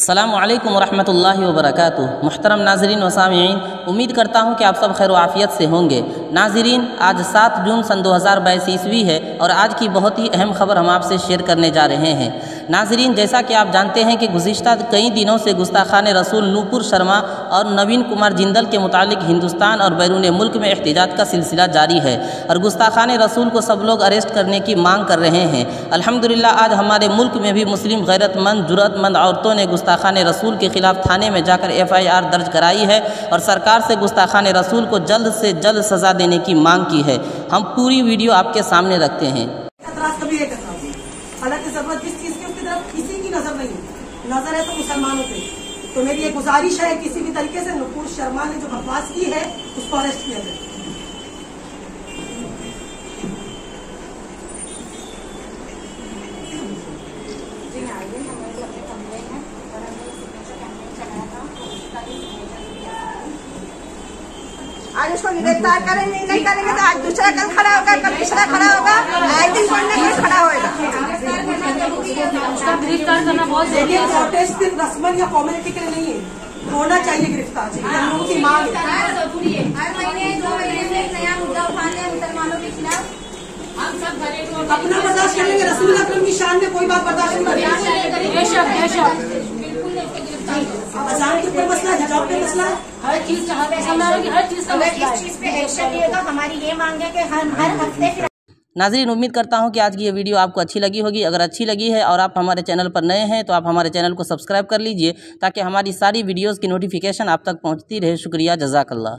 अस्सलामु अलैकुम वरहमतुल्लाहि वबरकातुहू। मुहतरम नाज़रीन व सामिईन, उम्मीद करता हूँ कि आप सब खैर आफ़ियत से होंगे। नाज़रीन, आज 7 जून सन 2022 ईस्वी है और आज की बहुत ही अहम खबर हम आपसे शेयर करने जा रहे हैं। नाज़रीन, जैसा कि आप जानते हैं कि गुज़िश्ता कई दिनों से गुस्ताखान रसूल नूपुर शर्मा और नवीन कुमार जिंदल के मुतालिक हिंदुस्तान और बैरून मुल्क में एहतिजाज का सिलसिला जारी है और गुस्ताखान रसूल को सब लोग अरेस्ट करने की मांग कर रहे हैं। अल्हम्दुलिल्लाह आज हमारे मुल्क में भी मुस्लिम गैरतमंद जुर्अतमंद औरतों ने गुस्ताखान रसूल के ख़िलाफ़ थाने में जाकर FIR दर्ज कराई है और सरकार से गुस्ताखान रसूल को जल्द से जल्द सज़ा देने की मांग की है। हम पूरी वीडियो आपके सामने रखते हैं। हालांकि जरूरत जिस चीज की उसकी तरफ किसी की नजर नहीं नजर है तो मुसलमानों पे। तो मेरी एक गुजारिश है, किसी भी तरीके से नूपुर शर्मा ने जो बकवास की है उसको अरेस्ट किया जाए। आज उसको गिरफ्तार करेंगे, नहीं करेंगे तो आज दूसरा कल खड़ा होगा, कल तीसरा खड़ा होगा, आए दिन कोई ना कोई खड़ा होगा। गिरफ्तार करना बहुत जरूरी है। प्रोटेस्ट सिर्फ रस्मन या फॉर्मेलिटी के लिए नहीं है, होना चाहिए गिरफ्तार चाहिए। हम लोगों की मांग है। हर महीने 2 महीने में एक नया मुद्दा उठाते हैं मुसलमानों के खिलाफ। हम सब अपना बर्दाश्त कर लेंगे, रसूल अकरम की शान में कोई बात बर्दाश्त नहीं करेंगे। अजान के ऊपर मसला, हिजाब पे मसला, हर चीज इस चीज पे एक्शन लिएगा। हमारी ये मांग है कि हर हफ्ते। नाज़रीन, उम्मीद करता हूं कि आज की ये वीडियो आपको अच्छी लगी होगी। अगर अच्छी लगी है और आप हमारे चैनल पर नए हैं तो आप हमारे चैनल को सब्सक्राइब कर लीजिए ताकि हमारी सारी वीडियोस की नोटिफिकेशन आप तक पहुंचती रहे। शुक्रिया, जज़ाकल्लाह।